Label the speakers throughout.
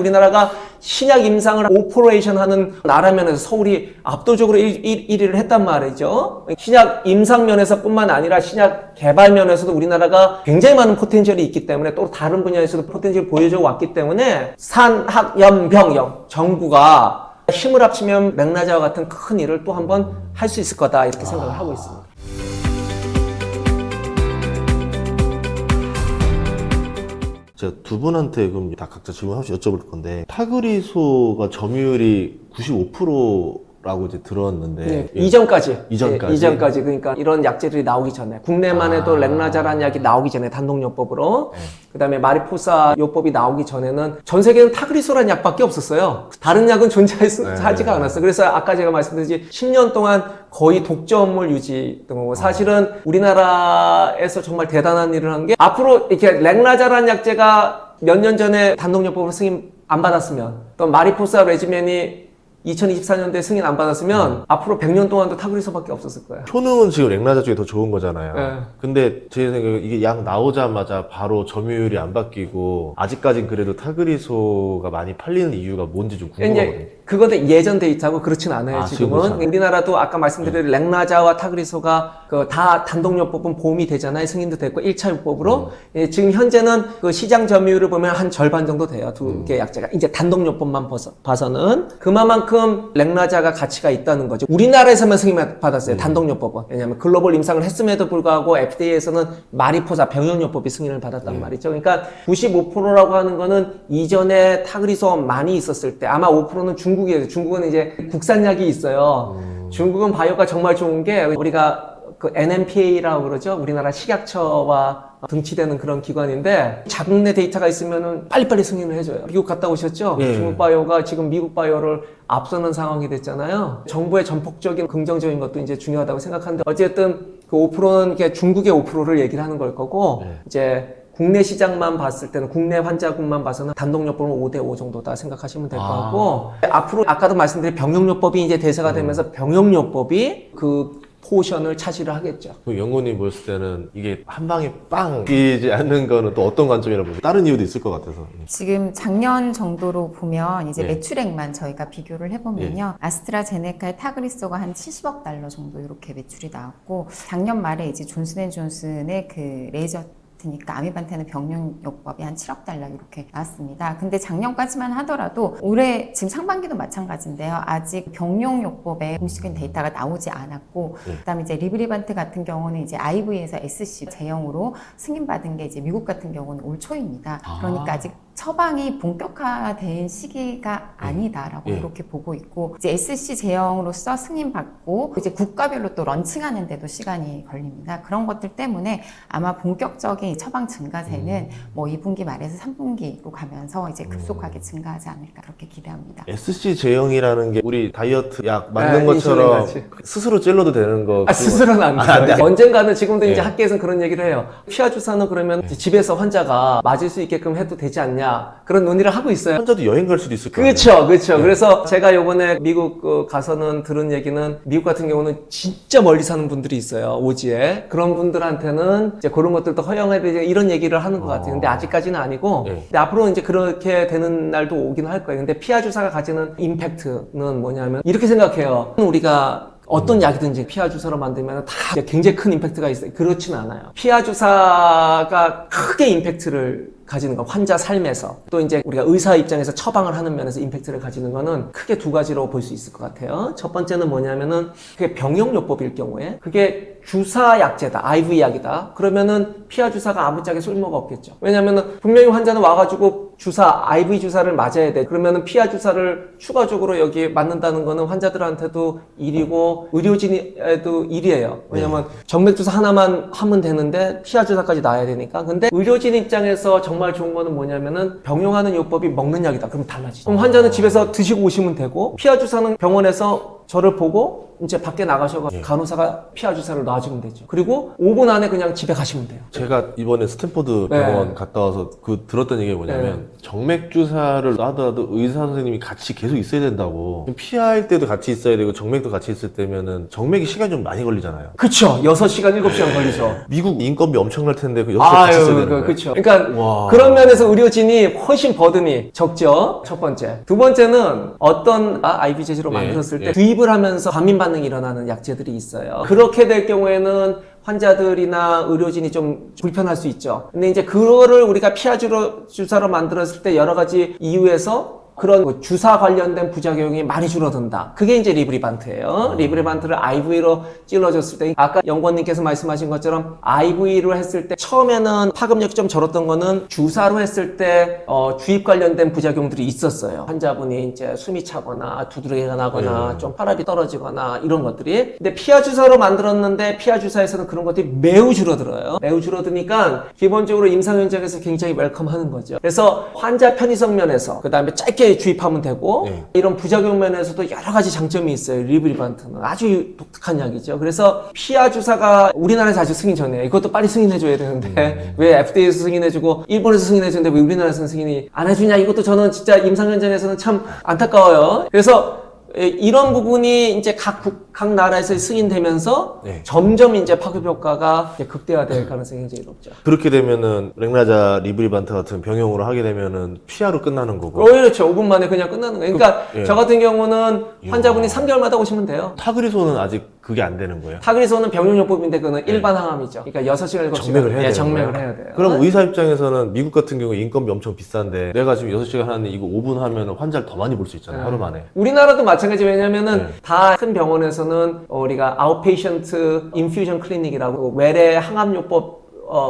Speaker 1: 우리나라가 신약 임상을 오퍼레이션 하는 나라면에서 서울이 압도적으로 1위를 했단 말이죠. 신약 임상 면에서 뿐만 아니라 신약 개발 면에서도 우리나라가 굉장히 많은 포텐셜이 있기 때문에 또 다른 분야에서도 포텐셜을 보여줘 왔기 때문에 산학연병역 정부가 힘을 합치면 맥라자와 같은 큰 일을 또 한번 할 수 있을 거다 이렇게 생각을 하고 있습니다.
Speaker 2: 제가 두 분한테 그럼 다 각자 질문 하나씩 여쭤볼 건데, 타그리소가 점유율이 95%라고 이제 들었는데.
Speaker 1: 네,
Speaker 2: 예.
Speaker 1: 이전까지.
Speaker 2: 이전까지.
Speaker 1: 네, 이전까지. 그러니까 이런 약제들이 나오기 전에. 국내만 해도 렉나자라는 약이 나오기 전에 단독요법으로.
Speaker 2: 네.
Speaker 1: 그 다음에 마리포사 요법이 나오기 전에는 전 세계는 타그리소라는 약밖에 없었어요. 다른 약은 존재하지가 않았어요. 그래서 아까 제가 말씀드렸듯이 10년 동안 거의 독점을 유지했던 거고, 사실은 우리나라에서 정말 대단한 일을 한 게, 앞으로 이렇게 렉나자라는 약제가 몇 년 전에 단독요법으로 승인 안 받았으면, 또 마리포사 레지멘이 2024년도에 승인 안 받았으면 앞으로 100년 동안도 타그리소밖에 없었을 거예요.
Speaker 2: 효능은 지금 렉나자 쪽이 더 좋은 거잖아요.
Speaker 1: 네.
Speaker 2: 근데 제 생각에 이게 약 나오자마자 바로 점유율이 안 바뀌고, 아직까진 그래도 타그리소가 많이 팔리는 이유가 뭔지 좀 궁금하거든요.
Speaker 1: 이제 그거는 예전 데이터고 그렇진 않아요. 지금은 우리나라도 아까 말씀드린 렉나자와 타그리소가 그 다 단독요법은 보험이 되잖아요. 승인도 됐고 1차 요법으로 예, 지금 현재는 그 시장 점유율을 보면 한 절반 정도 돼요. 두 개 약제가 이제 단독요법만 봐서는 그만큼 렉나자가 가치가 있다는 거죠. 우리나라에서만 승인 받았어요. 단독요법은. 왜냐하면 글로벌 임상을 했음에도 불구하고 FDA에서는 마리포사 병용요법이 승인을 받았단 말이죠. 그러니까 95%라고 하는 거는 이전에 타그리소 많이 있었을 때 아마 5%는 중국이에요. 중국은 이제 국산약이 있어요. 중국은 바이오가 정말 좋은 게 우리가 그 NMPA라고 그러죠. 우리나라 식약처와 등치되는 그런 기관인데 자국내 데이터가 있으면은 빨리빨리 승인을 해줘요. 미국 갔다 오셨죠? 중국 바이오가 지금 미국 바이오를 앞서는 상황이 됐잖아요. 정부의 전폭적인 긍정적인 것도 이제 중요하다고 생각하는데 어쨌든 그 5%는 이게 중국의 5%를 얘기를 하는 걸 거고 이제 국내 시장만 봤을 때는 국내 환자군만 봐서는 단독요법은 5대5 정도다 생각하시면 될 것 같고 앞으로 아까도 말씀드린 병용요법이 이제 대세가 되면서 병용요법이 그 포션을 차지를 하겠죠.
Speaker 2: 연구원님 보셨을 때는 이게 한 방에 빵 뛰지 않는 거는 또 어떤 관점이라고 보세요? 다른 이유도 있을 것 같아서.
Speaker 3: 지금 작년 정도로 보면 이제
Speaker 2: 예.
Speaker 3: 매출액만 저희가 비교를 해보면요. 아스트라제네카의 타그리소가 한 70억 달러 정도 이렇게 매출이 나왔고, 작년 말에 이제 존슨앤존슨의 그 레이저 니까 아미반테는 병용요법이 한 7억 달러 이렇게 나왔습니다. 근데 작년까지만 하더라도 올해 지금 상반기도 마찬가지인데요. 아직 병용요법의 공식적인 데이터가 나오지 않았고, 그다음에 이제 리브리반트 같은 경우는 이제 IV에서 SC 제형으로 승인받은 게 이제 미국 같은 경우는 올 초입니다. 그러니까 아직 처방이 본격화된 시기가 아니다라고 이렇게 보고 있고, 이제 SC 제형으로서 승인받고 이제 국가별로 또 런칭하는데도 시간이 걸립니다. 그런 것들 때문에 아마 본격적인 처방 증가세는 뭐 2분기 말에서 3분기로 가면서 이제 급속하게 증가하지 않을까 그렇게 기대합니다.
Speaker 2: SC 제형이라는 게 우리 다이어트 약 만든 것처럼 스스로 찔러도 되는 거?
Speaker 1: 스스로는 안 돼요. 언젠가는 지금도 이제 학계에서는 그런 얘기를 해요. 피하 주사는 그러면 집에서 환자가 맞을 수 있게끔 해도 되지 않냐, 그런 논의를 하고 있어요.
Speaker 2: 환자도 여행 갈 수도 있을 거예요.
Speaker 1: 그렇죠. 그래서 제가 요번에 미국 가서는 들은 얘기는, 미국 같은 경우는 진짜 멀리 사는 분들이 있어요. 오지에. 그런 분들한테는 이제 그런 것들도 허용해야 되지, 이런 얘기를 하는 것 같아요. 근데 아직까지는 아니고, 근데 앞으로 이제 그렇게 되는 날도 오긴 할 거예요. 근데 피하 주사가 가지는 임팩트는 뭐냐면, 이렇게 생각해요. 우리가 어떤 약이든지 피하 주사로 만들면 다 굉장히 큰 임팩트가 있어요. 그렇지는 않아요. 피하 주사가 크게 임팩트를 가지는 거, 환자 삶에서, 또 이제 우리가 의사 입장에서 처방을 하는 면에서 임팩트를 가지는 거는 크게 두 가지로 볼 수 있을 것 같아요. 첫 번째는 뭐냐면은 그게 병용요법일 경우에 그게 주사 약제다, IV 약이다. 그러면은 피하 주사가 아무짝에 쓸모가 없겠죠. 왜냐면은 분명히 환자는 와가지고 IV 주사를 맞아야 돼. 그러면은 피하 주사를 추가적으로 여기 맞는다는 거는 환자들한테도 일이고 의료진에도 일이에요. 왜냐면 정맥 주사 하나만 하면 되는데 피하 주사까지 놔야 되니까. 근데 의료진 입장에서 정말 좋은 거는 뭐냐면은 병용하는 요법이 먹는 약이다. 그럼 달라지죠. 그럼 환자는 집에서 드시고 오시면 되고, 피하 주사는 병원에서 저를 보고 이제 밖에 나가셔서
Speaker 2: 예.
Speaker 1: 간호사가 피하 주사를 놔주면 되죠. 그리고 5분 안에 그냥 집에 가시면 돼요.
Speaker 2: 제가 이번에 스탠포드
Speaker 1: 네.
Speaker 2: 병원 갔다 와서 들었던 얘기가 뭐냐면 정맥 주사를 놔도 의사 선생님이 같이 계속 있어야 된다고. 피할 때도 같이 있어야 되고 정맥도 같이 있을 때면은 정맥이 시간이 좀 많이 걸리잖아요.
Speaker 1: 그쵸. 6시간, 7시간 걸리죠.
Speaker 2: 미국 인건비 엄청날 텐데 그 6시간 같이 있어야 되는 거예요.
Speaker 1: 그렇죠. 그러니까
Speaker 2: 와.
Speaker 1: 그런 면에서 의료진이 훨씬 버든이 적죠. 첫 번째. 두 번째는 어떤 IV 제제로
Speaker 2: 예,
Speaker 1: 만들었을 때
Speaker 2: 예.
Speaker 1: 주입을 하면서 과민 반응이 일어나는 약제들이 있어요. 그렇게 될 경우에는 환자들이나 의료진이 좀 불편할 수 있죠. 근데 이제 그거를 우리가 피하 주사로 만들었을 때 여러 가지 이유에서 그런 주사 관련된 부작용이 많이 줄어든다. 그게 이제 리브리반트예요. 리브리반트를 IV로 찔러줬을 때 아까 연구원님께서 말씀하신 것처럼 IV로 했을 때 처음에는 파급력이 좀 절었던 거는 주사로 했을 때 주입 관련된 부작용들이 있었어요. 환자분이 이제 숨이 차거나 두드러기가 나거나 좀 혈압이 떨어지거나 이런 것들이. 근데 피하 주사로 만들었는데 피하 주사에서는 그런 것들이 매우 줄어들어요. 매우 줄어드니까 기본적으로 임상 현장에서 굉장히 웰컴하는 거죠. 그래서 환자 편의성 면에서 그다음에 짧게 주입하면 되고
Speaker 2: 네.
Speaker 1: 이런 부작용 면에서도 여러 가지 장점이 있어요. 리브리반트는 아주 독특한 약이죠. 그래서 피하 주사가 우리나라에서 아직 승인 전이에요. 이것도 빨리 승인해줘야 되는데 왜 FDA에서 승인해주고 일본에서 승인해주는데 왜 우리나라에서는 승인이 안 해주냐, 이것도 저는 진짜 임상 현장에서는 참 안타까워요. 그래서 이런 부분이 이제 각 나라에서 승인되면서
Speaker 2: 네.
Speaker 1: 점점 이제 파급 효과가 이제 극대화될 가능성이 굉장히 높죠.
Speaker 2: 그렇게 되면은 렉나자 리브리반트 같은 병용으로 하게 되면은 피하로 끝나는 거고.
Speaker 1: 그렇죠. 5분 만에 그냥 끝나는 거예요. 그러니까
Speaker 2: 예.
Speaker 1: 저 같은 경우는 환자분이 3개월마다 오시면 돼요.
Speaker 2: 타그리소는 아직 그게 안 되는 거예요.
Speaker 1: 타그리소는 병용요법인데 그거는 일반 항암이죠. 그러니까 6시간, 7시간
Speaker 2: 정맥을 해야 되는
Speaker 1: 정맥을
Speaker 2: 거예요?
Speaker 1: 해야 돼요.
Speaker 2: 그럼 의사 입장에서는 미국 같은 경우 인건비 엄청 비싼데 내가 지금 6시간 하는데 이거 5분 하면 환자를 더 많이 볼 수 있잖아요. 하루 만에.
Speaker 1: 우리나라도 마찬가지. 왜냐면은
Speaker 2: 네.
Speaker 1: 다 큰 병원에서는 우리가 아웃페이션트 인퓨전 클리닉이라고 외래 항암요법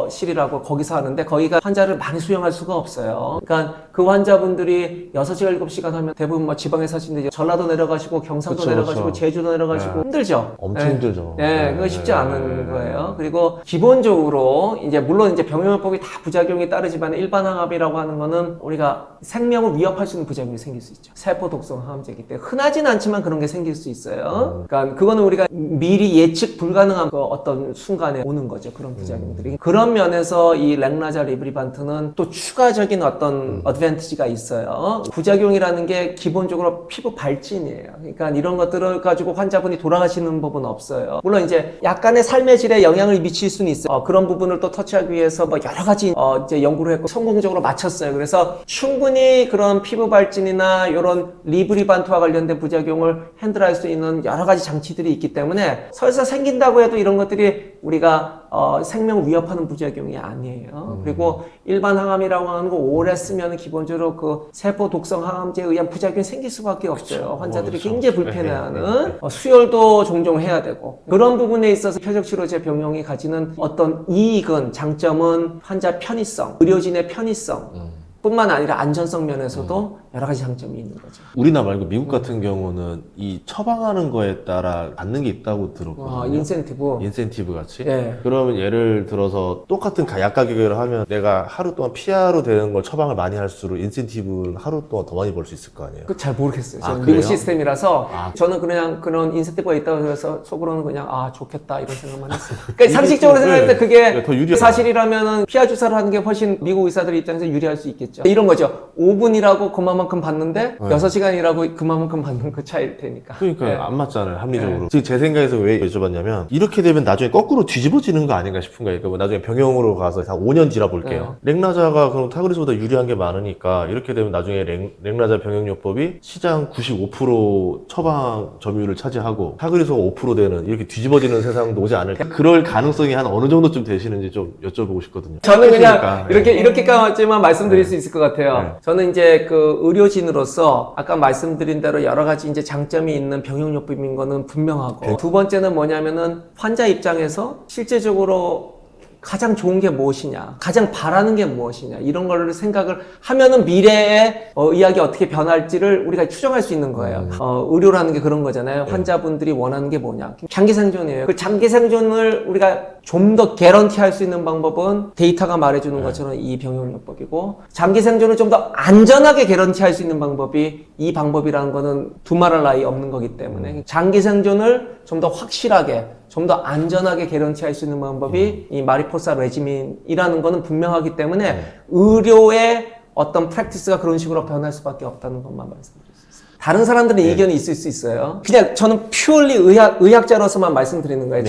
Speaker 1: 실이라고 거기서 하는데 거기가 환자를 많이 수용할 수가 없어요. 그러니까 그 환자분들이 6시간, 7시간 하면 대부분 뭐 지방에 사시는데 전라도 내려가시고 경상도
Speaker 2: 그쵸,
Speaker 1: 내려가시고
Speaker 2: 그쵸.
Speaker 1: 제주도 내려가시고
Speaker 2: 네.
Speaker 1: 힘들죠.
Speaker 2: 엄청
Speaker 1: 네.
Speaker 2: 힘들죠.
Speaker 1: 네, 그거 쉽지 않은 거예요. 그리고 기본적으로 이제 물론 이제 병용요법이 다 부작용이 따르지만 일반 항암이라고 하는 거는 우리가 생명을 위협할 수 있는 부작용이 생길 수 있죠. 세포 독성 항암제이기 때문에 흔하진 않지만 그런 게 생길 수 있어요. 그러니까 그거는 우리가 미리 예측 불가능한 그 어떤 순간에 오는 거죠. 그런 부작용들이. 그런 면에서 이 렉나자 리브리반트는 또 추가적인 어떤 어드밴티지가 있어요. 부작용이라는 게 기본적으로 피부 발진이에요. 그러니까 이런 것들을 가지고 환자분이 돌아가시는 법은 없어요. 물론 이제 약간의 삶의 질에 영향을 미칠 수는 있어요. 그런 부분을 또 터치하기 위해서 뭐 여러 가지 이제 연구를 했고 성공적으로 마쳤어요. 그래서 충분히 그런 피부 발진이나 이런 리브리반트와 관련된 부작용을 핸들할 수 있는 여러 가지 장치들이 있기 때문에 설사 생긴다고 해도 이런 것들이 우리가 생명을 위협하는 부작용이 아니에요. 그리고 일반 항암이라고 하는 거 오래 쓰면 기본적으로 그 세포 독성 항암제에 의한 부작용이 생길 수밖에 없어요. 환자들이
Speaker 2: 그렇죠.
Speaker 1: 굉장히 불편해하는 수혈도 종종 해야 되고 그런 부분에 있어서 표적치료제 병용이 가지는 어떤 이익은 장점은 환자 편의성, 의료진의 편의성 뿐만 아니라 안전성 면에서도 여러 가지 장점이 있는 거죠.
Speaker 2: 우리나라 말고 미국 같은 경우는 이 처방하는 거에 따라 받는 게 있다고 들었거든요.
Speaker 1: 인센티브.
Speaker 2: 인센티브 같이?
Speaker 1: 예.
Speaker 2: 그러면 예를 들어서 똑같은 약 가격을 하면 내가 하루 동안 피하로 되는 걸 처방을 많이 할수록 인센티브를 하루 동안 더 많이 벌 수 있을 거 아니에요?
Speaker 1: 그 잘 모르겠어요. 저는
Speaker 2: 그래요?
Speaker 1: 미국 시스템이라서
Speaker 2: 아.
Speaker 1: 저는 그냥 그런 인센티브가 있다고 해서 속으로는 그냥 좋겠다 이런 생각만 했어요. 그러니까 상식적으로 생각할 때 그게
Speaker 2: 더 유리하다.
Speaker 1: 사실이라면은 피하 주사를 하는 게 훨씬 미국 의사들 입장에서 유리할 수 있겠죠. 이런 거죠. 5분이라고 그만큼 받는데 6시간이라고 그만큼 받는 그 차이일 테니까.
Speaker 2: 그러니까
Speaker 1: 네.
Speaker 2: 안 맞잖아요, 합리적으로. 지금 제 생각에서 왜 여쭤봤냐면 이렇게 되면 나중에 거꾸로 뒤집어지는 거 아닌가 싶은 거예요. 그러니까 뭐 나중에 병용으로 가서 한 5년 지나볼게요. 렉나자가 그럼 타그리스보다 유리한 게 많으니까 이렇게 되면 나중에 렉나자 병용요법이 시장 95% 처방 점유율을 차지하고 타그리소가 5% 되는 이렇게 뒤집어지는 세상도 오지 않을까. 그럴 가능성이 한 어느 정도쯤 되시는지 좀 여쭤보고 싶거든요.
Speaker 1: 저는 그냥
Speaker 2: 그러니까,
Speaker 1: 이렇게까지만 말씀드릴 수 있을 것 같아요.
Speaker 2: 네.
Speaker 1: 저는 이제 그 의료진으로서 아까 말씀드린 대로 여러 가지 이제 장점이 있는 병용요법인 거는 분명하고 두 번째는 뭐냐면은 환자 입장에서 실제적으로 가장 좋은 게 무엇이냐, 가장 바라는 게 무엇이냐, 이런 걸 생각을 하면은 미래의 의학이 어떻게 변할지를 우리가 추정할 수 있는 거예요. 의료라는 게 그런 거잖아요. 환자분들이 원하는 게 뭐냐. 장기 생존이에요. 그 장기 생존을 우리가 좀 더 개런티 할 수 있는 방법은 데이터가 말해주는 것처럼 이 병용요법이고, 장기 생존을 좀 더 안전하게 개런티 할 수 있는 방법이 이 방법이라는 거는 두말할 나위 없는 거기 때문에 장기 생존을 좀 더 확실하게, 좀 더 안전하게 개런티할 수 있는 방법이 이 마리포사 레지민이라는 거는 분명하기 때문에 의료의 어떤 프랙티스가 그런 식으로 변할 수밖에 없다는 것만 말씀드릴 수 있어요. 다른 사람들은 의견이 있을 수 있어요. 그냥 저는 퓨얼리 의학자로서만 말씀드리는 거예요.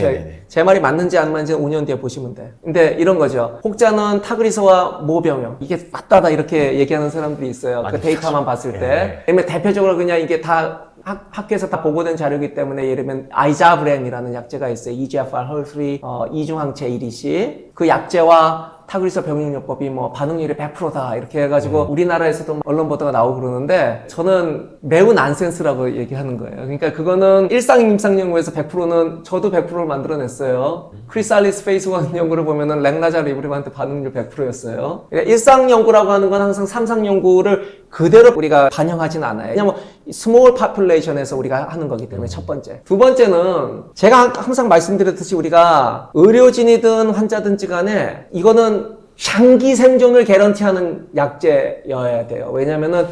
Speaker 1: 제 말이 맞는지 안 맞는지 5년 뒤에 보시면 돼. 근데 이런 거죠. 혹자는 타그리소와 모병용 이게 맞다다 이렇게 얘기하는 사람들이 있어요. 그 데이터만 봤을 때. 왜냐면 대표적으로 그냥 이게 다 학교에서 다 보고된 자료이기 때문에 예를 들면 아이자브렌이라는 약제가 있어요. EGFR, HER3 이중항체 1이시. 그 약제와 타그리소 병용요법이 뭐 반응률이 100%다 이렇게 해가지고 우리나라에서도 언론 보도가 나오고 그러는데 저는 매우 난센스라고 얘기하는 거예요. 그러니까 그거는 일상 임상 연구에서 100%는 저도 100%를 만들어냈어요. 크리살리스 페이스 1 연구를 보면은 렉나자 리브리반트 반응률 100%였어요. 그러니까 일상 연구라고 하는 건 항상 삼상 연구를 그대로 우리가 반영하진 않아요. 왜냐면 스몰 파퓰레이션에서 우리가 하는 거기 때문에 첫 번째. 두 번째는 제가 항상 말씀드렸듯이 우리가 의료진이든 환자든지 간에 이거는 장기 생존을 개런티하는 약제여야 돼요. 왜냐면은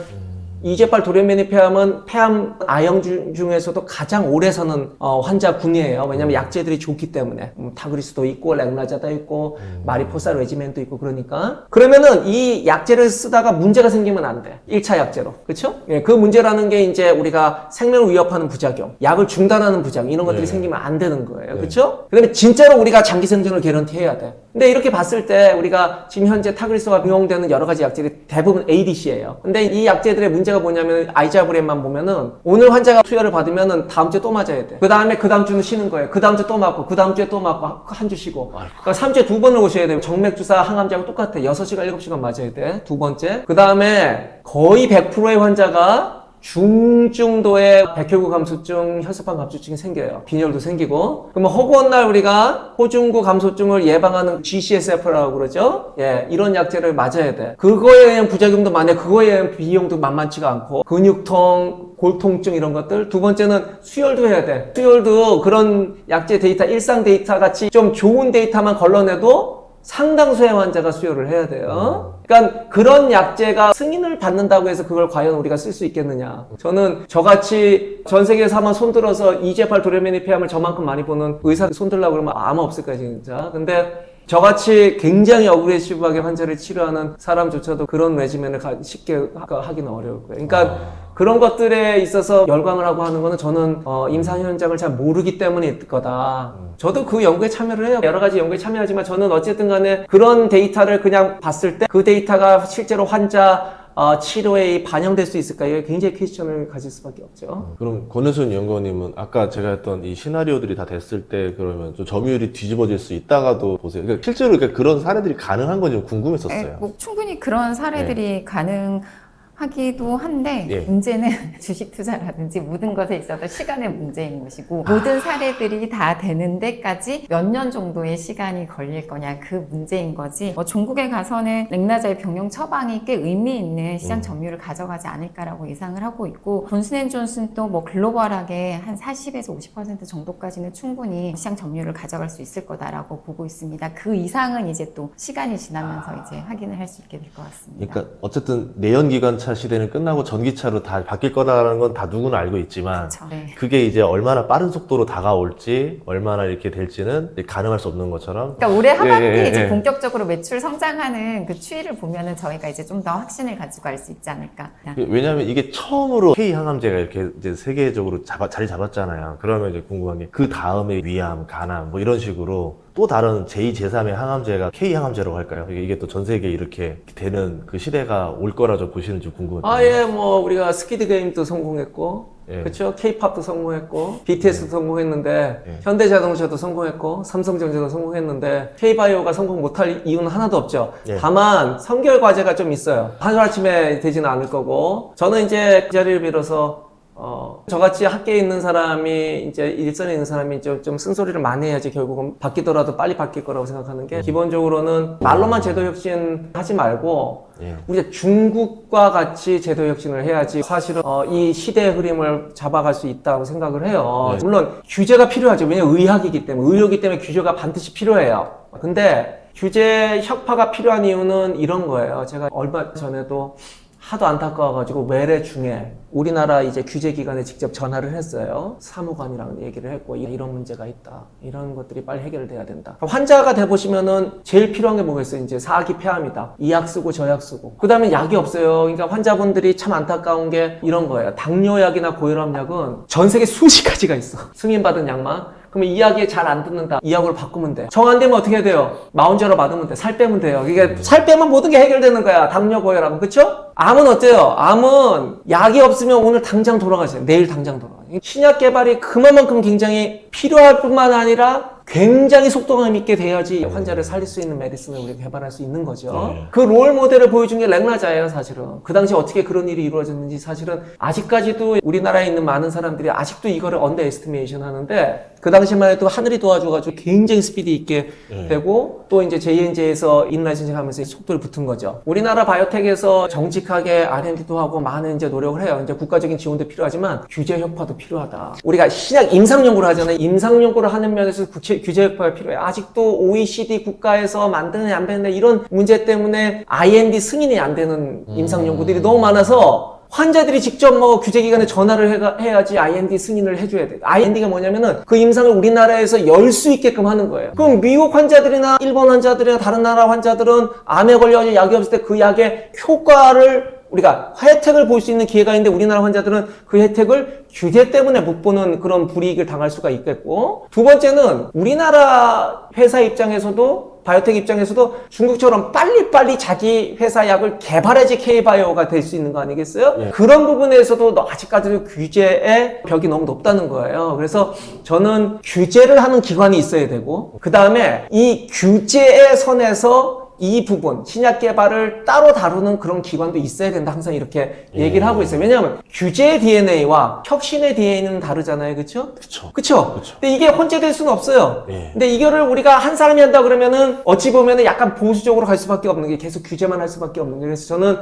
Speaker 1: EGFR 돌연변이 폐암은 폐암 아형 중에서도 가장 오래 사는 환자군이에요. 왜냐면 약제들이 좋기 때문에 타그리스도 있고 렉나자도 있고 마리포사 레지멘도 있고 그러니까 그러면은 이 약제를 쓰다가 문제가 생기면 안 돼. 1차 약제로. 그렇죠? 예, 그 문제라는 게 이제 우리가 생명을 위협하는 부작용, 약을 중단하는 부작용 이런 것들이 생기면 안 되는 거예요. 그렇죠? 그러면 진짜로 우리가 장기 생존을 개런티해야 돼. 근데 이렇게 봤을 때 우리가 지금 현재 타그리스가 비용되는 여러 가지 약제들이 대부분 ADC예요. 근데 이 약제들의 문제가 뭐냐면 아이자브렌만 보면은 오늘 환자가 투여를 받으면은 다음 주에 또 맞아야 돼. 그 다음에 그 다음 주는 쉬는 거예요. 그 다음 주 또 맞고 그 다음 주에 또 맞고 한 주 쉬고. 그러니까 3주에 2번을 오셔야 돼요. 정맥 주사 항암제하고 똑같아. 6시간 7시간 맞아야 돼. 두 번째. 그 다음에 거의 100%의 환자가 중증도의 백혈구 감소증, 혈소판 감소증이 생겨요. 빈혈도 생기고. 그러면 허구한 날 우리가 호중구 감소증을 예방하는 GCSF라고 그러죠? 예, 이런 약제를 맞아야 돼. 그거에 의한 부작용도 많아요. 그거에 의한 비용도 만만치가 않고. 근육통, 골통증 이런 것들. 두 번째는 수혈도 해야 돼. 수혈도 그런 약제 데이터, 일상 데이터 같이 좀 좋은 데이터만 걸러내도 상당수의 환자가 수혈을 해야 돼요. 그러니까 그런 약제가 승인을 받는다고 해서 그걸 과연 우리가 쓸 수 있겠느냐. 저는 저같이 전 세계에서 한번 손들어서 EGFR 돌연변이 폐암을 저만큼 많이 보는 의사 손들라고 그러면 아무 없을 거야 진짜. 근데 저같이 굉장히 어그레시브하게 환자를 치료하는 사람조차도 그런 레지멘을 쉽게 하기는 어려울 거예요. 그러니까 그런 것들에 있어서 열광을 하고 하는 거는 저는 임상 현장을 잘 모르기 때문일 거다. 저도 그 연구에 참여를 해요. 여러 가지 연구에 참여하지만 저는 어쨌든 간에 그런 데이터를 그냥 봤을 때 그 데이터가 실제로 환자 치료에 반영될 수 있을까? 이게 굉장히 퀘스천을 가질 수밖에 없죠.
Speaker 2: 그럼 권혜순 연구원님은 아까 제가 했던 이 시나리오들이 다 됐을 때 그러면 좀 점유율이 뒤집어질 수 있다가도 보세요. 그러니까 실제로 그런 사례들이 가능한 건지 궁금했었어요.
Speaker 3: 뭐 충분히 그런 사례들이 가능하기도 한데 문제는 주식 투자라든지 모든 것에 있어서 시간의 문제인 것이고 모든 사례들이 다 되는 데까지 몇 년 정도의 시간이 걸릴 거냐 그 문제인 거지 종국에 가서는 렉나자의 병용 처방이 꽤 의미 있는 시장 점유율을 가져가지 않을까라고 예상을 하고 있고 존슨앤존슨도 뭐 글로벌하게 한 40에서 50% 정도까지는 충분히 시장 점유율을 가져갈 수 있을 거다라고 보고 있습니다. 그 이상은 이제 또 시간이 지나면서 이제 확인을 할 수 있게 될 것 같습니다.
Speaker 2: 그러니까 어쨌든 내연기관차 시대는 끝나고 전기차로 다 바뀔 거다라는 건 다 누구나 알고 있지만
Speaker 3: 그렇죠. 네.
Speaker 2: 그게 이제 얼마나 빠른 속도로 다가올지 얼마나 이렇게 될지는 가능할 수 없는 것처럼
Speaker 3: 그러니까 올해 하반기에 이제 본격적으로 매출 성장하는 그 추이를 보면은 저희가 이제 좀 더 확신을 가지고 알 수 있지 않을까.
Speaker 2: 왜냐하면 이게 처음으로 K 항암제가 이렇게 이제 세계적으로 자리 잡았잖아요. 그러면 이제 궁금한 게 그 다음에 위암, 간암 뭐 이런 식으로 또 다른 제2, 제3의 항암제가 K 항암제라고 할까요? 이게 또 전 세계에 이렇게 되는 그 시대가 올 거라 좀 보시는지 궁금해요.
Speaker 1: 예, 뭐 우리가 스퀴드 게임도 성공했고, 그렇죠? K-팝도 성공했고, BTS도 성공했는데, 현대자동차도 성공했고, 삼성전자도 성공했는데, K-바이오가 성공 못할 이유는 하나도 없죠. 다만 선결 과제가 좀 있어요. 하루아침에 되지는 않을 거고, 저는 이제 그 자리를 빌어서 저같이 학계에 있는 사람이 이제 일선에 있는 사람이 좀 쓴소리를 많이 해야지 결국은 바뀌더라도 빨리 바뀔 거라고 생각하는 게 기본적으로는 말로만 제도 혁신 하지 말고 우리가 중국과 같이 제도 혁신을 해야지 사실은 이 시대의 흐름을 잡아갈 수 있다고 생각을 해요. 물론 규제가 필요하죠. 왜냐하면 의학이기 때문에 의료이기 때문에 규제가 반드시 필요해요. 근데 규제 혁파가 필요한 이유는 이런 거예요. 제가 얼마 전에도 하도 안타까워가지고 외래 중에 우리나라 이제 규제기관에 직접 전화를 했어요. 사무관이랑 얘기를 했고 이런 문제가 있다. 이런 것들이 빨리 해결돼야 된다. 환자가 돼보시면은 제일 필요한 게 뭐겠어요? 이제 사기 폐암이다. 이 약 쓰고 저 약 쓰고. 그 다음에 약이 없어요. 그러니까 환자분들이 참 안타까운 게 이런 거예요. 당뇨약이나 고혈압 약은 전 세계 수십 가지가 있어. 승인받은 약만. 그러면 이 약이 잘 안 듣는다. 이 약으로 바꾸면 돼. 정 안 되면 어떻게 해야 돼요? 마운제로 받으면 돼. 살 빼면 돼요. 이게 살 빼면 모든 게 해결되는 거야. 당뇨, 고혈압은. 그쵸? 암은 어때요? 암은 약이 없으면 오늘 당장 돌아가세요. 내일 당장 돌아가세요. 신약 개발이 그만큼 굉장히 필요할 뿐만 아니라 굉장히 속도감 있게 돼야지 환자를 살릴 수 있는 메디슨을 우리가 개발할 수 있는 거죠. 그 롤 모델을 보여준 게 렉나자예요, 사실은. 그 당시 어떻게 그런 일이 이루어졌는지 사실은 아직까지도 우리나라에 있는 많은 사람들이 아직도 이거를 언더 에스티메이션 하는데 그 당시만 해도 하늘이 도와줘가지고 굉장히 스피드 있게 되고 또 이제 J&J에서 인라이센싱 하면서 속도를 붙은 거죠. 우리나라 바이오텍에서 정직하게 R&D도 하고 많은 이제 노력을 해요. 이제 국가적인 지원도 필요하지만 규제 혁파도 필요하다. 우리가 신약 임상 연구를 하잖아요. 임상 연구를 하는 면에서 규제 혁파가 필요해요. 아직도 OECD 국가에서 만드는 안 되는 이런 문제 때문에 IND 승인이 안 되는 임상 연구들이 너무 많아서 환자들이 직접 뭐 규제기관에 전화를 해야지 IND 승인을 해줘야 돼. IND가 뭐냐면은 그 임상을 우리나라에서 열 수 있게끔 하는 거예요. 그럼 미국 환자들이나 일본 환자들이나 다른 나라 환자들은 암에 걸려서 약이 없을 때 그 약의 효과를 우리가 혜택을 볼 수 있는 기회가 있는데 우리나라 환자들은 그 혜택을 규제 때문에 못 보는 그런 불이익을 당할 수가 있겠고 두 번째는 우리나라 회사 입장에서도 바이오텍 입장에서도 중국처럼 빨리빨리 자기 회사 약을 개발해야지 K바이오가 될 수 있는 거 아니겠어요? 그런 부분에서도 아직까지도 규제의 벽이 너무 높다는 거예요. 그래서 저는 규제를 하는 기관이 있어야 되고 그 다음에 이 규제의 선에서 이 부분, 신약 개발을 따로 다루는 그런 기관도 있어야 된다. 항상 이렇게 얘기를 하고 있어요. 왜냐하면 규제의 DNA와 혁신의 DNA는 다르잖아요. 그쵸? 그쵸? 근데 이게 혼재될 수는 없어요. 근데 이거를 우리가 한 사람이 한다 그러면은 어찌 보면은 약간 보수적으로 갈 수밖에 없는 게 계속 규제만 할 수밖에 없는 게 그래서 저는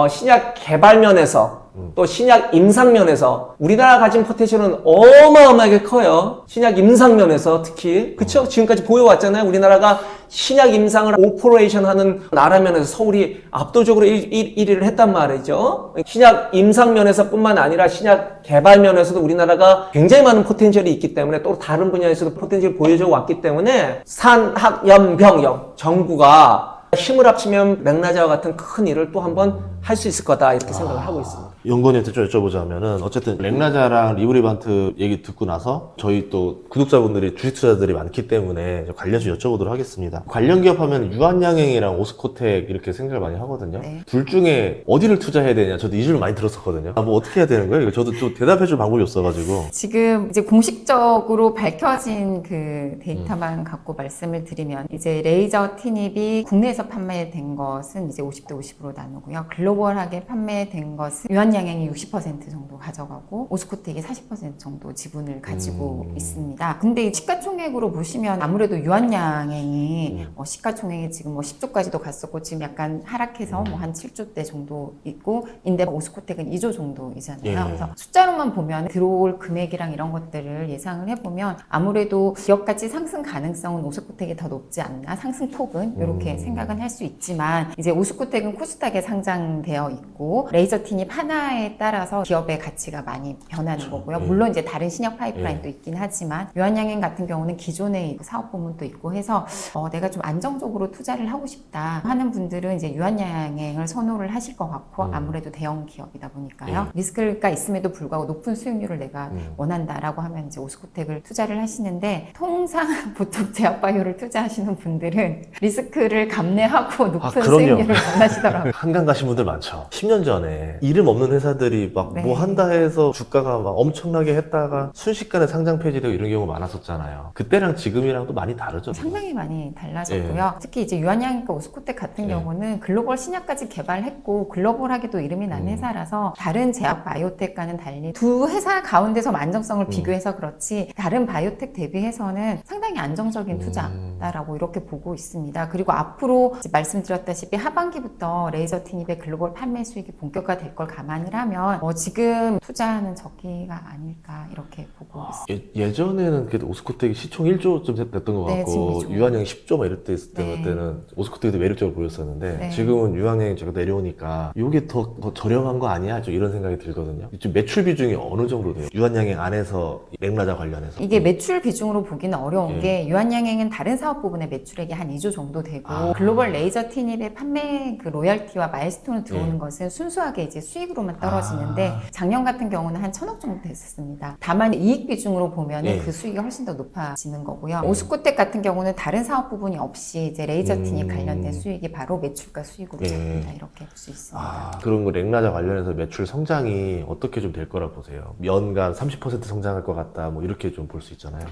Speaker 1: 신약 개발 면에서 또 신약 임상 면에서 우리나라가 가진 포텐셜은 어마어마하게 커요. 신약 임상 면에서 특히 그쵸? 지금까지 보여왔잖아요. 우리나라가 신약 임상을 오퍼레이션 하는 나라 면에서 서울이 압도적으로 1위를 했단 말이죠. 신약 임상 면에서 뿐만 아니라 신약 개발 면에서도 우리나라가 굉장히 많은 포텐셜이 있기 때문에 또 다른 분야에서도 포텐셜을 보여줘 왔기 때문에 산학연병영 정부가 힘을 합치면 렉나자와 같은 큰 일을 또 한번 할 수 있을 거다 이렇게 생각을 하고 있습니다.
Speaker 2: 연구원한테 좀 여쭤보자면은 어쨌든 렉나자랑 리브리반트 얘기 듣고 나서 저희 또 구독자분들이 주식 투자자들이 많기 때문에 관련해서 여쭤보도록 하겠습니다. 관련 기업 하면 유한양행이랑 오스코텍 이렇게 생각을 많이 하거든요. 둘 중에 어디를 투자해야 되냐 저도 이 질문 많이 들었었거든요. 뭐 어떻게 해야 되는 거예요? 저도 좀 대답해줄 방법이 없어가지고
Speaker 3: 지금 이제 공식적으로 밝혀진 그 데이터만 갖고 말씀을 드리면 이제 레이저 티닙이 국내에서 판매된 것은 이제 50대 50으로 나누고요. 글로벌하게 판매된 것은 유한양행이 60% 정도 가져가고 오스코텍이 40% 정도 지분을 가지고 있습니다. 근데 이 시가총액으로 보시면 아무래도 유한양행이 시가총액이 지금 뭐 10조까지도 갔었고 지금 약간 하락해서 뭐 한 7조대 정도 있고 인데 오스코텍은 2조 정도이잖아요. 그래서 숫자로만 보면 들어올 금액이랑 이런 것들을 예상을 해보면 아무래도 기업가치 상승 가능성은 오스코텍이 더 높지 않나 상승폭은 이렇게 생각은 할 수 있지만 이제 오스코텍은 코스닥에 상장되어 있고 레이저 티닙 하나에 따라서 기업의 가치가 많이 변하는 거고요. 물론 이제 다른 신약 파이프라인도 있긴 하지만 유한양행 같은 경우는 기존의 사업 부문도 있고 해서 내가 좀 안정적으로 투자를 하고 싶다 하는 분들은 이제 유한양행을 선호를 하실 것 같고 아무래도 대형 기업이다 보니까요. 리스크가 있음에도 불구하고 높은 수익률을 내가 원한다라고 하면 이제 오스코텍을 투자를 하시는데 통상 보통 제약바이오를 투자하시는 분들은 리스크를 감내하고 높은 수익률을 원하시더라고요.
Speaker 2: 한강 가신 분들 많죠. 10년 전에 이름 없는 회사들이 막
Speaker 3: 네.
Speaker 2: 뭐 한다 해서 주가가 막 엄청나게 했다가 순식간에 상장 폐지되고 이런 경우 많았었잖아요. 그때랑 지금이랑 또 많이 다르죠.
Speaker 3: 상당히 많이 달라졌고요. 특히 이제 유한양행과 오스코텍 같은 경우는 글로벌 신약까지 개발했고 글로벌하게도 이름이 난 회사라서 다른 제약 바이오텍과는 달리 두 회사 가운데서 안정성을 비교해서 그렇지 다른 바이오텍 대비해서는 상당히 안정적인 투자다라고 이렇게 보고 있습니다. 그리고 앞으로 이제 말씀드렸다시피 하반기부터 레이저 티닙의 글로벌 판매 수익이 본격화될 걸 감안을 하면 지금 투자하는 적기가 아닐까 이렇게 보고 있습니다.
Speaker 2: 예전에는 그래도 오스코텍이 시총 1조쯤 됐던 것
Speaker 3: 네,
Speaker 2: 같고
Speaker 3: 지금 1조.
Speaker 2: 유한양이 10조 막 이럴 때 있을
Speaker 3: 네.
Speaker 2: 때는 오스코텍도 매력적으로 보였었는데
Speaker 3: 네.
Speaker 2: 지금은 유한양이 제가 내려오니까 이게 더 저렴한 거 아니야? 좀 이런 생각이 들거든요. 지금 매출 비중이 어느 정도 돼요? 유한양행 안에서 렉나자 관련해서
Speaker 3: 이게 매출 비중으로 보기는 어려운
Speaker 2: 예.
Speaker 3: 게 유한양행은 다른 사업 부분의 매출액이 한 2조 정도 되고 글로벌 레이저 티닙의 판매 그 로열티와 마일스톤을 들어오는 것은 순수하게 이제 수익으로만 떨어지는데 작년 같은 경우는 한 1,000억 정도 됐었습니다. 다만 이익 비중으로 보면은
Speaker 2: 예.
Speaker 3: 그 수익이 훨씬 더 높아지는 거고요. 오스코텍 같은 경우는 다른 사업 부분이 없이 이제 레이저 티닙 관련된 수익이 바로 매출과 수익으로
Speaker 2: 예.
Speaker 3: 잡힌다 이렇게 볼 수 있습니다.
Speaker 2: 그런 거 렉나자 관련해서 매출 성장이 어떻게 좀 될 거라 보세요? 연간 30% 성장할 것 같다 뭐 이렇게 좀 볼 수 있잖아요.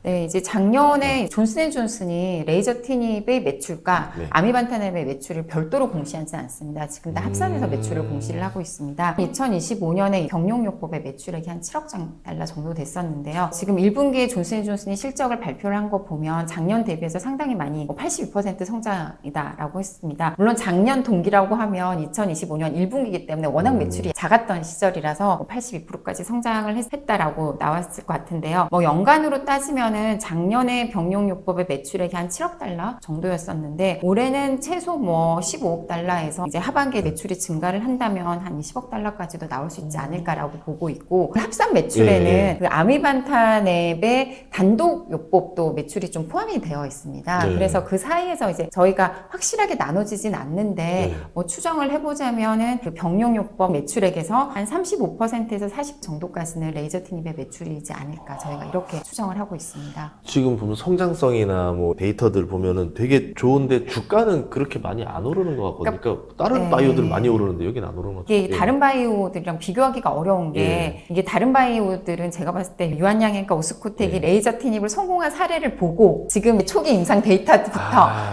Speaker 3: 네, 이제 작년에 존슨앤존슨이 레이저 티닙의 매출과
Speaker 2: 네.
Speaker 3: 아미반타넵의 매출을 별도로 공시하지 않습니다. 지금 다 합산해서 매출을 공시를 하고 있습니다. 2025년에 경영요법의 매출액이 한 7억 달러 정도 됐었는데요. 지금 1분기에 존슨앤존슨이 실적을 발표를 한 거 보면 작년 대비해서 상당히 많이 82% 성장이다라고 했습니다. 물론 작년 동기라고 하면 2025년 1분기이기 때문에 워낙 매출이 작았던 시절이라서 82%까지 성장을 했다라고 나왔을 것 같은데요. 연간으로 따지면은 작년에 병용요법의 매출액이 한 7억 달러 정도였었는데 올해는 최소 15억 달러에서 이제 하반기에 매출이 증가를 한다면 한 20억 달러까지도 나올 수 있지 않을까라고 보고 있고 합산 매출에는 그 아미반타넵의 단독요법도 매출이 좀 포함이 되어 있습니다.
Speaker 2: 네.
Speaker 3: 그래서 그 사이에서 이제 저희가 확실하게 나눠지진 않는데 추정을 해보자면은 그 병용요법 매출액에서 한 35%에서 40 정도까지는 레이저 티닙의 매출이지 않을까 저희가 이렇게 추정을 하고 있습니다.
Speaker 2: 지금 보면 성장성이나 뭐 데이터들 보면은 되게 좋은데 주가는 그렇게 많이 안 오르는 것 같거든요. 그러니까 다른
Speaker 3: 네.
Speaker 2: 바이오들 많이 오르는데 여기는 안 오르는 것 같아요.
Speaker 3: 이게 다른 바이오들이랑 비교하기가 어려운 게 이게 다른 바이오들은 제가 봤을 때 유한양행과 오스코텍이 레이저 티닙을 성공한 사례를 보고 지금 초기 임상 데이터부터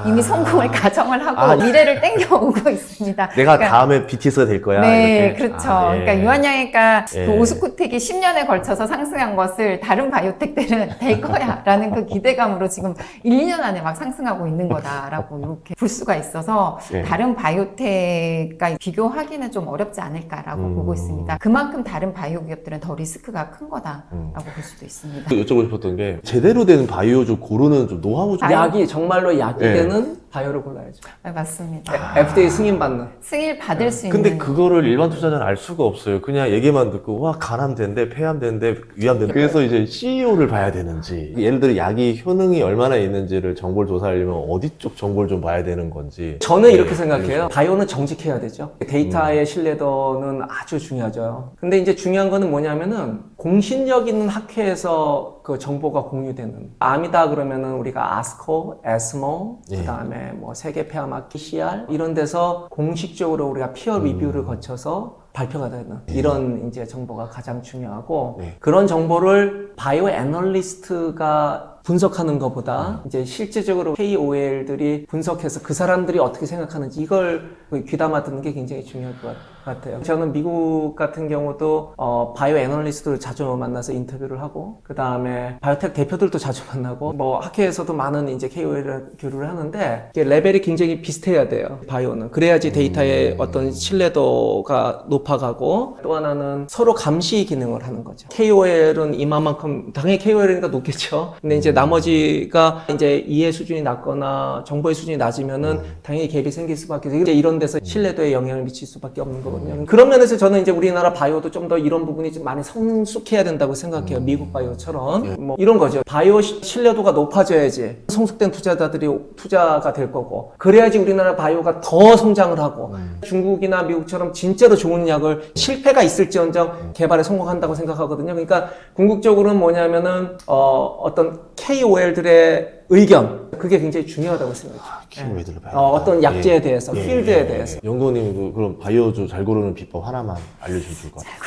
Speaker 3: 이미 성공을 가정을 하고 미래를 땡겨오고 있습니다.
Speaker 2: 내가
Speaker 3: 그러니까
Speaker 2: 다음에 BTS가 될 거야.
Speaker 3: 네,
Speaker 2: 이렇게.
Speaker 3: 그렇죠. 그러니까 유한양행과
Speaker 2: 예.
Speaker 3: 그 오스코텍이 10년에 걸쳐서 상승한 것을 다른 바이오텍들은 될 거야라는 그 기대감으로 지금 1, 2년 안에 막 상승하고 있는 거다라고 이렇게 볼 수가 있어서
Speaker 2: 예.
Speaker 3: 다른 바이오텍과 비교하기는 좀 어렵지 않을까라고 보고 있습니다. 그만큼 다른 바이오 기업들은 더 리스크가 큰 거다라고 볼 수도 있습니다.
Speaker 2: 여쭤보고 싶었던 게 제대로 된 바이오 좀 고르는 좀 노하우 좀
Speaker 1: 약이 정말로 약이
Speaker 2: 예.
Speaker 1: 되는 바이오를 골라야죠.
Speaker 3: 네, 맞습니다.
Speaker 1: FDA 승인받는.
Speaker 3: 승인을 받을 수 있는
Speaker 2: 근데 그거를 일반 투자자는 알 수가 없어요. 그냥 얘기만 듣고 와 간암 된대, 폐암 된대, 위암 된대. 그래서 이제 CEO를 봐야 되는지 예를 들어 약이 효능이 얼마나 있는지를 정보를 조사하려면 어디 쪽 정보를 좀 봐야 되는 건지
Speaker 1: 저는 이렇게 생각해요. 바이오는 정직해야 되죠. 데이터의 신뢰도는 아주 중요하죠. 근데 이제 중요한 거는 뭐냐면은 공신력 있는 학회에서 그 정보가 공유되는. 암이다 그러면은 우리가 아스코, 에스모, 그다음에 뭐 세계 폐암학 PCR 이런 데서 공식적으로 우리가 피어 리뷰를 거쳐서 발표가 되는 이런 이제 정보가 가장 중요하고 그런 정보를 바이오 애널리스트가 분석하는 것보다 이제 실제적으로 KOL들이 분석해서 그 사람들이 어떻게 생각하는지 이걸 귀담아 듣는 게 굉장히 중요할 것 같아요. 저는 미국 같은 경우도 바이오 애널리스트를 자주 만나서 인터뷰를 하고 그 다음에 바이오텍 대표들도 자주 만나고 뭐 학회에서도 많은 이제 KOL 교류를 하는데 이게 레벨이 굉장히 비슷해야 돼요. 바이오는 그래야지 데이터의 어떤 신뢰도가 높아가고 또 하나는 서로 감시 기능을 하는 거죠. KOL은 이만큼 당연히 KOL이니까 높겠죠. 근데 이제 나머지가 이제 이해 수준이 낮거나 정보의 수준이 낮으면은 당연히 갭이 생길 수밖에 없어요. 이제 이런 데서 신뢰도에 영향을 미칠 수밖에 없는 거거든요. 그런 면에서 저는 이제 우리나라 바이오도 좀 더 이런 부분이 좀 많이 성숙해야 된다고 생각해요. 미국 바이오처럼. 뭐 이런 거죠. 바이오 신뢰도가 높아져야지 성숙된 투자자들이 투자가 될 거고 그래야지 우리나라 바이오가 더 성장을 하고 중국이나 미국처럼 진짜로 좋은 약을 실패가 있을지언정 개발에 성공한다고 생각하거든요. 그러니까 궁극적으로는 뭐냐면은 어떤 KOL들의 의견 그게 굉장히 중요하다고 생각해요.
Speaker 2: 키워드를 봐야
Speaker 1: 어떤 약재에 대해서, 필드에 대해서.
Speaker 2: 연구원님 그럼 바이오주 잘 고르는 비법 하나만 알려주면 좋을 것 같아요.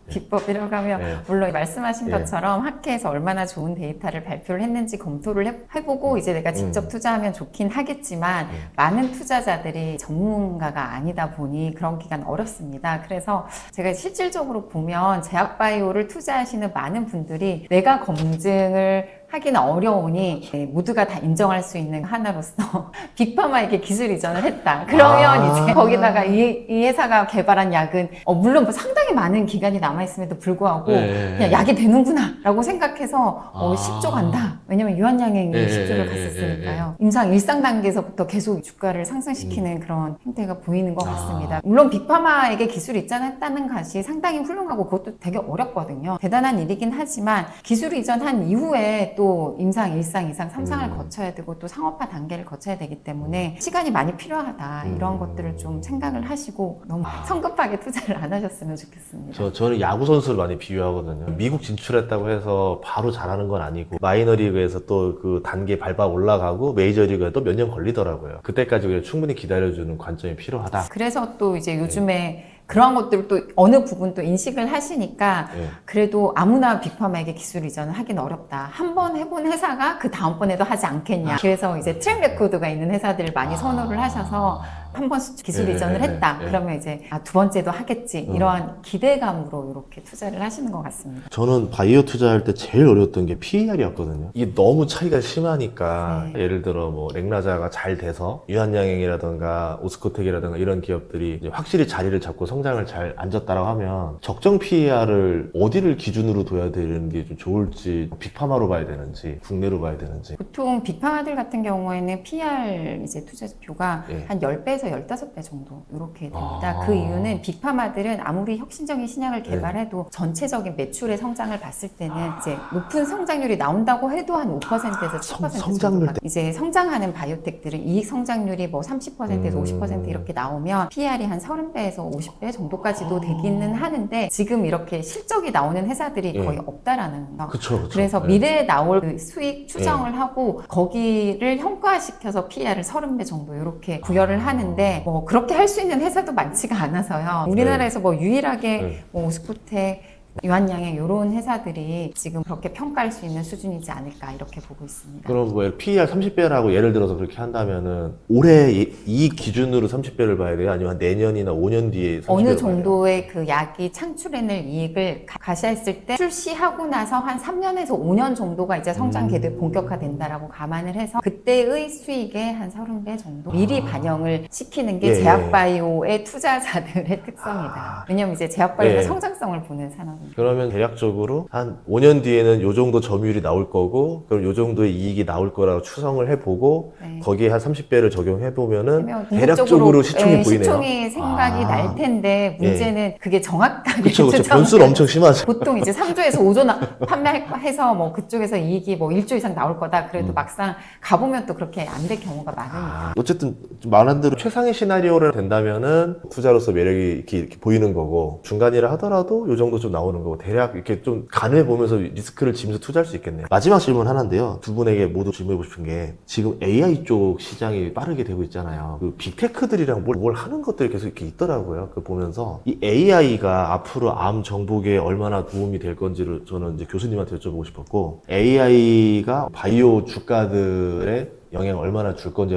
Speaker 3: 비법이라고 하면
Speaker 2: 네.
Speaker 3: 물론 말씀하신
Speaker 2: 네.
Speaker 3: 것처럼 학회에서 얼마나 좋은 데이터를 발표를 했는지 검토를 해보고 이제 내가 직접 투자하면 좋긴 하겠지만 많은 투자자들이 전문가가 아니다 보니 그런 기간 어렵습니다. 그래서 제가 실질적으로 보면 제약바이오를 투자하시는 많은 분들이 내가 검증을 하기는 어려우니 모두가 다 인정할 수 있는 하나로서 빅파마에게 기술 이전을 했다. 그러면 이제 거기다가 이 회사가 개발한 약은 물론 뭐 상당히 많은 기간이 남아있음에도 불구하고 그냥 약이 되는구나 라고 생각해서 10조 간다. 왜냐면 유한양행이 10조를 갔었으니까요. 임상 1상 단계에서부터 계속 주가를 상승시키는 그런 행태가 보이는 것 같습니다. 물론 빅파마에게 기술 이전했다는 것이 상당히 훌륭하고 그것도 되게 어렵거든요. 대단한 일이긴 하지만 기술 이전한 이후에 또 임상 1상, 2상, 3상을 거쳐야 되고 또 상업화 단계를 거쳐야 되기 때문에 시간이 많이 필요하다. 이런 것들을 좀 생각을 하시고 너무 성급하게 투자를 안 하셨으면 좋겠습니다.
Speaker 2: 저는 야구 선수를 많이 비유하거든요. 미국 진출했다고 해서 바로 잘하는 건 아니고 마이너리그에서 또 그 단계 밟아 올라가고 메이저리그에 또 몇 년 걸리더라고요. 그때까지 그냥 충분히 기다려주는 관점이 필요하다.
Speaker 3: 그래서 또 이제 요즘에 그러한 것들을 또 어느 부분 또 인식을 하시니까 그래도 아무나 빅파마에게 기술 이전을 하긴 어렵다. 한 번 해본 회사가 그 다음번에도 하지 않겠냐. 그래서 이제 트랙 레코드가 있는 회사들을 많이 선호를 하셔서 한 번 기술 이전을 했다. 그러면 이제 두 번째도 하겠지. 이러한 기대감으로 이렇게 투자를 하시는 것 같습니다.
Speaker 2: 저는 바이오 투자할 때 제일 어려웠던 게 PER이었거든요. 이게 너무 차이가 심하니까 예를 들어 뭐 렉나자가 잘 돼서 유한양행이라든가 오스코텍이라든가 이런 기업들이 이제 확실히 자리를 잡고 성장을 잘 앉았다라고 하면 적정 PER을 어디를 기준으로 둬야 되는 게 좀 좋을지 빅파마로 봐야 되는지 국내로 봐야 되는지
Speaker 3: 보통 빅파마들 같은 경우에는 PR 이제 투자 지표가 한 10배에서 15배 정도 이렇게 됩니다. 그 이유는 빅파마들은 아무리 혁신적인 신약을 개발해도 전체적인 매출의 성장을 봤을 때는 이제 높은 성장률이 나온다고 해도 한 5%에서 7%
Speaker 2: 성장률
Speaker 3: 정도가 이제 성장하는 바이오텍들은 이익 성장률이 뭐 30%에서 50% 이렇게 나오면 PR이 한 30배에서 50배 정도까지도 되기는 하는데 지금 이렇게 실적이 나오는 회사들이 거의 없다라는 거.
Speaker 2: 그쵸.
Speaker 3: 그래서 미래에 나올 그 수익 추정을 하고 거기를 현가시켜서 PR을 30배 정도 이렇게 구별을 하는데 뭐 그렇게 할 수 있는 회사도 많지가 않아서요. 우리나라에서 뭐 유일하게 뭐 오스코텍, 유한양행 이런 회사들이 지금 그렇게 평가할 수 있는 수준이지 않을까 이렇게 보고 있습니다.
Speaker 2: 그럼 뭐 PER 30배라고 예를 들어서 그렇게 한다면은 올해 이익 기준으로 30배를 봐야 돼요? 아니면 내년이나 5년 뒤에 30배를
Speaker 3: 어느 정도의 그 약이 창출해낼 이익을 가시했을 때 출시하고 나서 한 3년에서 5년 정도가 이제 성장 궤도에 본격화된다라고 감안을 해서 그때의 수익의 한 30배 정도 미리 반영을 시키는 게 제약바이오의 투자자들의 특성이다. 왜냐면 이제 제약바이오가 성장성을 보는 산업입니다.
Speaker 2: 그러면 대략적으로 한 5년 뒤에는 요 정도 점유율이 나올 거고 그럼 요 정도의 이익이 나올 거라고 추정을 해보고 거기에 한 30배를 적용해보면은 대략적으로 시총이 보이네요.
Speaker 3: 시총이 생각이 날 텐데 문제는 그게 정확하게
Speaker 2: 그쵸. 변수는 엄청 심하죠.
Speaker 3: 보통 이제 3조에서 5조 판매해서 뭐 그쪽에서 이익이 뭐 1조 이상 나올 거다. 그래도 막상 가보면 또 그렇게 안 될 경우가 많으니까.
Speaker 2: 어쨌든 말한 대로 최상의 시나리오를 된다면은 투자로서 매력이 이렇게 보이는 거고 중간이라 하더라도 요 정도 좀 나오는 거고 대략 이렇게 좀 간을 보면서 리스크를 지면서 투자할 수 있겠네요. 마지막 질문 하나인데요. 두 분에게 모두 질문해보고 싶은 게 지금 AI 쪽 시장이 빠르게 되고 있잖아요. 그 빅테크들이랑 뭘 하는 것들이 계속 이렇게 있더라고요. 그 보면서 이 AI가 앞으로 암 정복에 얼마나 도움이 될 건지를 저는 이제 교수님한테 여쭤보고 싶었고 AI가 바이오 주가들의 영향을 얼마나 줄 건지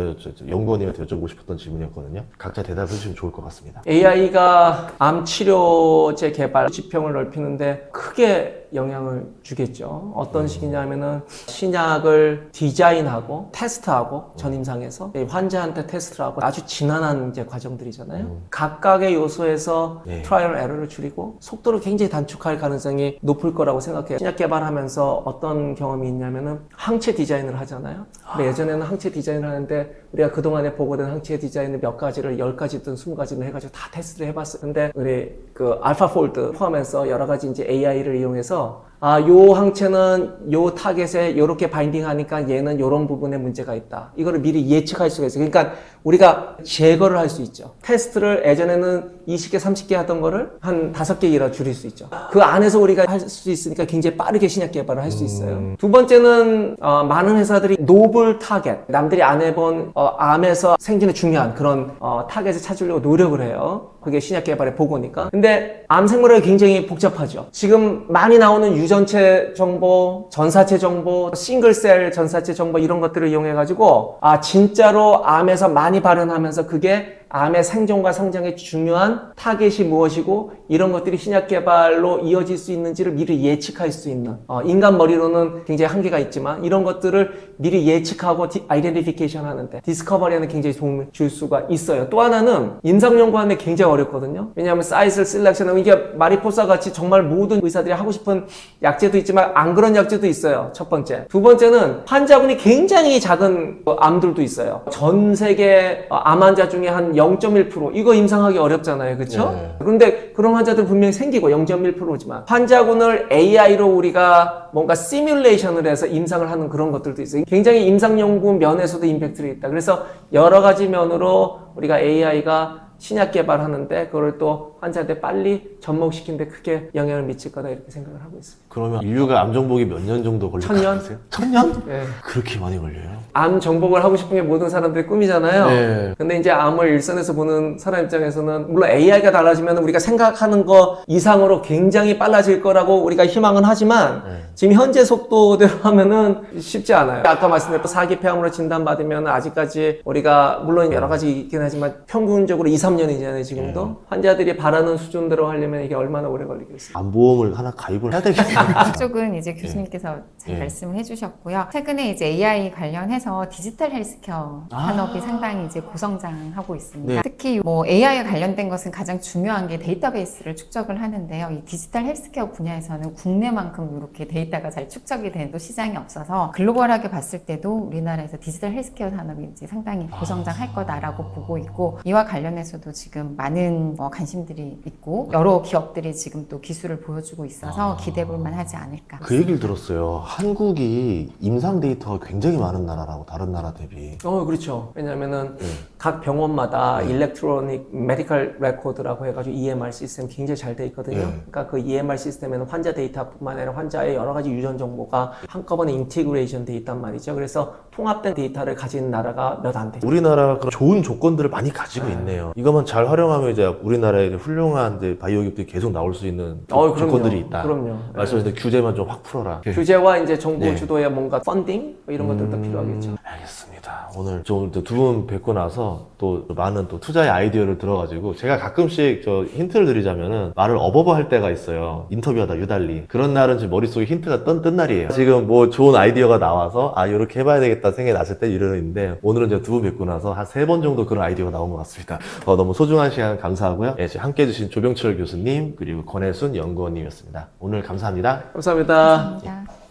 Speaker 2: 연구원님한테 여쭤보고 싶었던 질문이었거든요. 각자 대답해 주시면 좋을 것 같습니다.
Speaker 1: AI가 암 치료제 개발, 지평을 넓히는데 크게 영향을 주겠죠. 어떤 식이냐면은 신약을 디자인하고 테스트하고 전임상에서 환자한테 테스트를 하고 아주 지난한 이제 과정들이잖아요. 각각의 요소에서 트라이얼 에러를 줄이고 속도를 굉장히 단축할 가능성이 높을 거라고 생각해요. 신약 개발하면서 어떤 경험이 있냐면은 항체 디자인을 하잖아요. 근데 예전에는 항체 디자인을 하는데 우리가 그동안에 보고된 항체 디자인을 몇 가지를 10가지든 20가지든 해가지고 다 테스트를 해봤어요. 근데 우리 그 알파폴드 포함해서 여러 가지 이제 AI를 이용해서 요 항체는 요 타겟에 이렇게 바인딩하니까 얘는 이런 부분에 문제가 있다. 이거를 미리 예측할 수가 있어요. 그러니까 우리가 제거를 할 수 있죠. 테스트를 예전에는 20개, 30개 하던 거를 한 5개 이라 줄일 수 있죠. 그 안에서 우리가 할 수 있으니까 굉장히 빠르게 신약 개발을 할 수 있어요. 두 번째는 많은 회사들이 노블 타겟, 남들이 안 해본 암에서 생기는 중요한 그런 타겟을 찾으려고 노력을 해요. 그게 신약 개발의 보고니까. 근데 암 생물학이 굉장히 복잡하죠. 지금 많이 나오는 유전체 정보, 전사체 정보, 싱글셀 전사체 정보 이런 것들을 이용해 가지고 진짜로 암에서 많이 발현하면서 그게 암의 생존과 성장에 중요한 타겟이 무엇이고 이런 것들이 신약 개발로 이어질 수 있는지를 미리 예측할 수 있는 인간 머리로는 굉장히 한계가 있지만 이런 것들을 미리 예측하고 아이덴티피케이션 하는데 디스커버리하는 굉장히 도움을 줄 수가 있어요. 또 하나는 임상 연구하는데 굉장히 어렵거든요. 왜냐하면 사이즈 셀렉션은 이게 마리포사 같이 정말 모든 의사들이 하고 싶은 약제도 있지만 안 그런 약제도 있어요. 첫 번째. 두 번째는 환자군이 굉장히 작은 암들도 있어요. 전 세계 암 환자 중에 한 0.1% 이거 임상하기 어렵잖아요. 그렇죠?
Speaker 2: 네.
Speaker 1: 그런데 그런 환자들 분명히 생기고 0.1%지만 환자군을 AI로 우리가 뭔가 시뮬레이션을 해서 임상을 하는 그런 것들도 있어요. 굉장히 임상 연구 면에서도 임팩트가 있다. 그래서 여러 가지 면으로 우리가 AI가 신약 개발하는데 그걸 또 환자한테 빨리 접목시키는데 크게 영향을 미칠 거다 이렇게 생각을 하고 있습니다.
Speaker 2: 그러면 인류가 암 정복이 몇 년 정도 걸릴 것
Speaker 1: 1000년?
Speaker 2: 같으세요? 1000년?
Speaker 1: 네.
Speaker 2: 그렇게 많이 걸려요?
Speaker 1: 암 정복을 하고 싶은 게 모든 사람들의 꿈이잖아요.
Speaker 2: 네.
Speaker 1: 근데 이제 암을 일선에서 보는 사람 입장에서는 물론 AI가 달라지면 우리가 생각하는 거 이상으로 굉장히 빨라질 거라고 우리가 희망은 하지만 지금 현재 속도대로 하면은 쉽지 않아요. 아까 말씀드렸던 사기 폐암으로 진단받으면 아직까지 우리가 물론 여러 가지 있긴 하지만 평균적으로 2, 3년이잖아요. 지금도. 환자들이 바라는 수준대로 하려면 이게 얼마나 오래 걸리겠어요.
Speaker 2: 암보험을 하나 가입을 해야 되겠네요.
Speaker 3: 이쪽은 이제 교수님께서 잘
Speaker 2: 예.
Speaker 3: 말씀을 해주셨고요. 최근에 이제 AI 관련해서 디지털 헬스케어 산업이 상당히 이제 고성장하고 있습니다.
Speaker 2: 네.
Speaker 3: 특히 뭐 AI에 관련된 것은 가장 중요한 게 데이터베이스를 축적을 하는데요. 이 디지털 헬스케어 분야에서는 국내만큼 이렇게 데이터가 잘 축적이 된 또 시장이 없어서 글로벌하게 봤을 때도 우리나라에서 디지털 헬스케어 산업이 이제 상당히 고성장할 거다라고 보고 있고 이와 관련해서도 지금 많은 관심들이 있고 여러 기업들이 지금 또 기술을 보여주고 있어서 기대해 볼 만하지 않을까.
Speaker 2: 그 얘기를 들었어요. 한국이 임상 데이터가 굉장히 많은 나라라고 다른 나라 대비.
Speaker 1: 그렇죠. 왜냐면은 각 병원마다 일렉트로닉 메디컬 레코드라고 해가지고 EMR 시스템 굉장히 잘 돼 있거든요. 그러니까 그 EMR 시스템에는 환자 데이터뿐만 아니라 환자의 여러 가지 유전 정보가 한꺼번에 인티그레이션 돼 있단 말이죠. 그래서 통합된 데이터를 가진 나라가 몇 안 돼요.
Speaker 2: 우리나라가 그런 좋은 조건들을 많이 가지고 있네요. 이것만 잘 활용하면 이제 우리나라에 훌륭한 바이오 기업들이 계속 나올 수 있는 조건들이 있다.
Speaker 1: 그럼요.
Speaker 2: 말씀하신 규제만 좀 확 풀어라.
Speaker 1: 규제와 이제 정부 주도의 뭔가 펀딩 이런 것들도 필요하겠죠.
Speaker 2: 알겠습니다. 오늘 좀 두 분 뵙고 나서 또 많은 또 투자의 아이디어를 들어가지고 제가 가끔씩 저 힌트를 드리자면은 말을 어버버 할 때가 있어요. 인터뷰하다 유달리. 그런 날은 지금 머릿속에 힌트가 뜬 날이에요. 지금 뭐 좋은 아이디어가 나와서 요렇게 해봐야 되겠다 생각이 났을 때 이러는데 오늘은 제가 두 분 뵙고 나서 한 3번 정도 그런 아이디어가 나온 것 같습니다. 너무 소중한 시간 감사하고요. 함께 해주신 조병철 교수님 그리고 권혜순 연구원님이었습니다. 오늘 감사합니다.
Speaker 1: 감사합니다.
Speaker 3: 감사합니다.